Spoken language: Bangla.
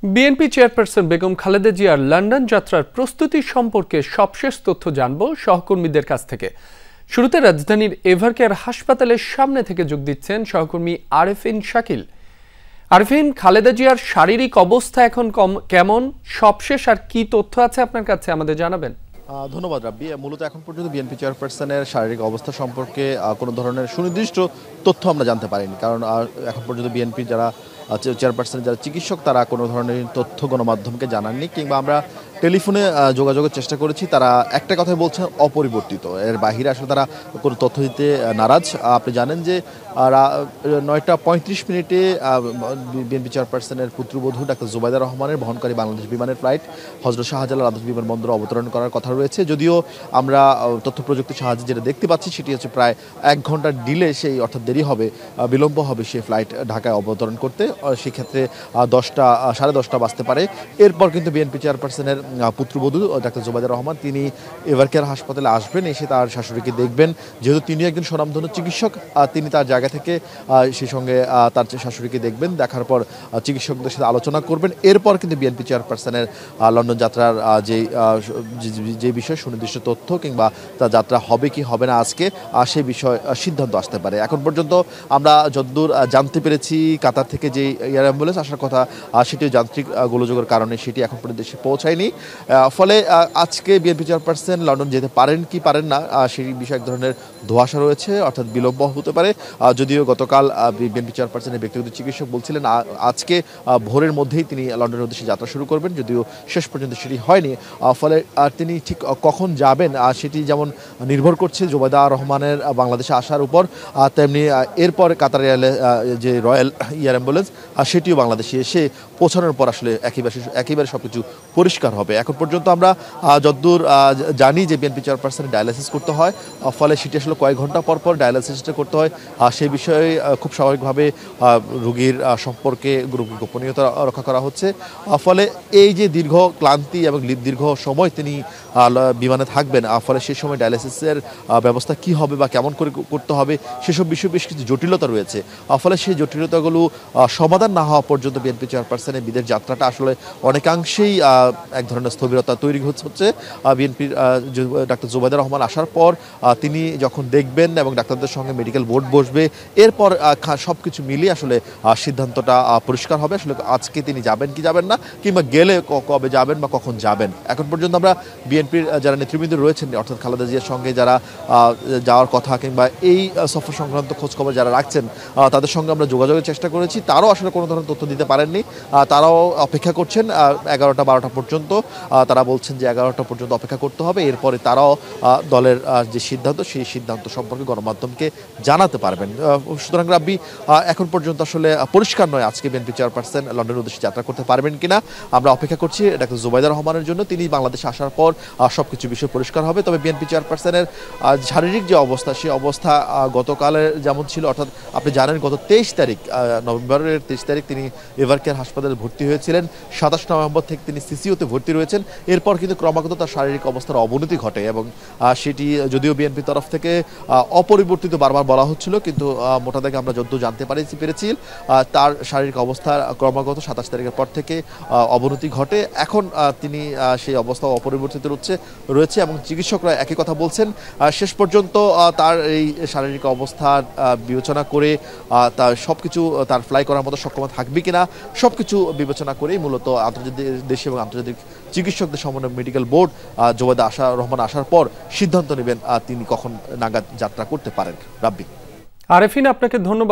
বিএনপি চেয়ারপারসন বেগম খালেদা জিয়ার লন্ডন যাত্রার প্রস্তুতি সম্পর্কে সবশেষ তথ্য জানব সহকর্মীদের কাছ থেকে। শুরুতে রাজধানীর এভারকেয়ার হাসপাতালের সামনে থেকে যোগ দিচ্ছেন সহকর্মী আরেফিন শাকিল। আরেফিন, খালেদা জিয়ার শারীরিক অবস্থা এখন কেমন, সবশেষ আর কি তথ্য আছে আপনার কাছে আমাদের জানাবেন? ধন্যবাদ রাব্বি। মূলত এখন পর্যন্ত বিএনপি চেয়ারপারসনের শারীরিক অবস্থা সম্পর্কে কোনো ধরনের সুনির্দিষ্ট তথ্য আমরা জানতে পারিনি, কারণ এখন পর্যন্ত বিএনপির যারা চেয়ারপারসনের যারা চিকিৎসক তারা কোনো ধরনের তথ্য গণমাধ্যমকে জানাননি, কিংবা আমরা টেলিফোনে যোগাযোগের চেষ্টা করেছি, তারা একটা কথাই বলছেন অপরিবর্তিত, এর বাহিরে আসলে তারা কোনো তথ্য দিতে নারাজ। আপনি জানেন যে 9:35 বিএনপি চেয়ারপারসনের পুত্রবধূ ডাক্তার জুবাইদা রহমানের বহনকারী বাংলাদেশ বিমানের ফ্লাইট হযরত শাহজালাল আন্তর্জাতিক বিমানবন্দরে অবতরণ করার কথা রয়েছে। যদিও আমরা তথ্য প্রযুক্তির সাহায্যে যেটা দেখতে পাচ্ছি সেটি হচ্ছে প্রায় 1 ঘন্টার ডিলে, সেই অর্থাৎ দেরি হবে, বিলম্ব হবে সেই ফ্লাইট ঢাকায় অবতরণ করতে। সেক্ষেত্রে 10টা, 10:30 বাজতে পারে। এরপর কিন্তু বিএনপি চেয়ারপারসনের পুত্রবধূ ডাক্তার জুবাইদা রহমান তিনি এভারকেয়ার হাসপাতালে আসবেন, এসে তার শাশুড়িকে দেখবেন। যেহেতু তিনি একজন স্বনামধন্য চিকিৎসক, তিনি তার জায়গা থেকে সেই সঙ্গে তার শাশুড়িকে দেখবেন, দেখার পর চিকিৎসকদের সাথে আলোচনা করবেন। এরপর কিন্তু বিএনপি চেয়ারপারসনের লন্ডন যাত্রার যে বিষয় সুনির্দিষ্ট তথ্য কিংবা তার যাত্রা হবে কি হবে না আজকে, সেই বিষয়ে সিদ্ধান্ত আসতে পারে। এখন পর্যন্ত আমরা যতদূর জানতে পেরেছি, কাতার থেকে যে এয়ার অ্যাম্বুলেন্স আসার কথা সেটিও যান্ত্রিক গোলযোগের কারণে সেটি এখন পর্যন্ত দেশে পৌঁছায়নি। ফলে আজকে বিএনপি চেয়ারপারসন লন্ডন যেতে পারেন কি পারেন না সেই বিষয়ে এক ধরনের ধোঁয়াশা রয়েছে, অর্থাৎ বিলম্ব হতে পারে। যদিও গতকাল বিএনপি চেয়ারপারসনের ব্যক্তিগত চিকিৎসক বলছিলেন আজকে ভোরের মধ্যেই তিনি লন্ডনের উদ্দেশ্যে যাত্রা শুরু করবেন, যদিও শেষ পর্যন্ত সেটি হয়নি। ফলে তিনি ঠিক কখন যাবেন সেটি যেমন নির্ভর করছে জুবাইদা রহমানের বাংলাদেশে আসার উপর, তেমনি এরপর কাতার যে রয়্যাল এয়ার অ্যাম্বুলেন্স সেটিও বাংলাদেশে এসে পৌঁছানোর পর আসলে একেবারে সবকিছু পরিষ্কার হবে। এখন পর্যন্ত আমরা যতদূর জানি যে বিএনপি চেয়ারপারসন ডায়ালাইসিস করতে হয়, ফলে সেটি আসলে কয়েক ঘন্টা পর পর ডায়ালাইসিসটা করতে হয়। সেই বিষয়ে খুব স্বাভাবিকভাবে রোগীর সম্পর্কে গোপনীয়তা রক্ষা করা হচ্ছে। ফলে এই যে দীর্ঘ ক্লান্তি এবং দীর্ঘ সময় তিনি বিমানে থাকবেন, ফলে সেই সময় ডায়ালাইসিসের ব্যবস্থা কি হবে বা কেমন করে করতে হবে সেসব বিষয়ে বেশ কিছু জটিলতা রয়েছে। ফলে সেই জটিলতাগুলো সমাধান না হওয়া পর্যন্ত বিএনপি চেয়ারপারসনের বিদেশ যাত্রাটা আসলে অনেকাংশেই এক ধরনের স্থবিরতা তৈরি হচ্ছে। বিএনপির ডাক্তার জুবাইদা রহমান আসার পর তিনি যখন দেখবেন এবং ডাক্তারদের সঙ্গে মেডিকেল বোর্ড বসবে, এরপর সব কিছু মিলিয়ে আসলে সিদ্ধান্তটা পরিষ্কার হবে আসলে আজকে তিনি যাবেন কি যাবেন না, কিংবা গেলে কবে যাবেন বা কখন যাবেন। এখন পর্যন্ত আমরা বিএনপির যারা নেতৃবৃন্দ রয়েছেন, অর্থাৎ খালেদা জিয়ার সঙ্গে যারা যাওয়ার কথা কিংবা এই সফর সংক্রান্ত খোঁজখবর যারা রাখছেন তাদের সঙ্গে আমরা যোগাযোগের চেষ্টা করেছি, তারাও আসলে কোনো ধরনের তথ্য দিতে পারেননি। তারাও অপেক্ষা করছেন 11টা-12টা পর্যন্ত। তারা বলছেন যে 11টা পর্যন্ত অপেক্ষা করতে হবে, এরপরে তারাও দলের যে সিদ্ধান্ত সেই সিদ্ধান্ত সম্পর্কে গণমাধ্যমকে জানাতে পারবেন। সুতরাং রাব্বি, এখন পর্যন্ত আসলে পরিষ্কার নয় আজকে বিএনপি চেয়ারপারসন লন্ডনের উদ্দেশ্যে যাত্রা করতে পারবেন কিনা। আমরা অপেক্ষা করছি ডাক্তার জুবাইদা রহমানের জন্য, তিনি বাংলাদেশে আসার পর সবকিছু বিষয় পরিষ্কার হবে। তবে বিএনপি চেয়ারপারসনের শারীরিক যে অবস্থা, সেই অবস্থা গতকালের যেমন ছিল, অর্থাৎ আপনি জানেন গত 23 তারিখ নভেম্বরের 23 তারিখ তিনি এভারকেয়ার হাসপাতালে ভর্তি হয়েছিলেন। 27 নভেম্বর থেকে তিনি সিসিওতে ভর্তি রয়েছেন। এরপর কিন্তু ক্রমাগত তার শারীরিক অবস্থার অবনতি ঘটে এবং সেটি যদিও বিএনপির তরফ থেকে অপরিবর্তিত বারবার বলা হচ্ছিল, কিন্তু মোটা দাগে আমরা যদ্দূর জানতে পেরেছি তার শারীরিক অবস্থার ক্রমাগত 27 তারিখের পর থেকে অবনতি ঘটে। এখন তিনি সেই অবস্থা অপরিবর্তিত রয়েছে এবং চিকিৎসকরা একই কথা বলছেন। শেষ পর্যন্ত তার এই শারীরিক অবস্থা বিবেচনা করে তার সবকিছু তার ফ্লাই করার মতো সক্ষমতা থাকবে কিনা সবকিছু বিবেচনা করেই মূলত আন্তর্জাতিক দেশে এবং আন্তর্জাতিক চিকিৎসকদের সমন্বয় মেডিকেল বোর্ড জুবাইদা রহমান আসার পর সিদ্ধান্ত নেবেন তিনি কখন নাগাদ যাত্রা করতে পারেন। রাব্বি। আরেফিন, আপনাকে ধন্যবাদ।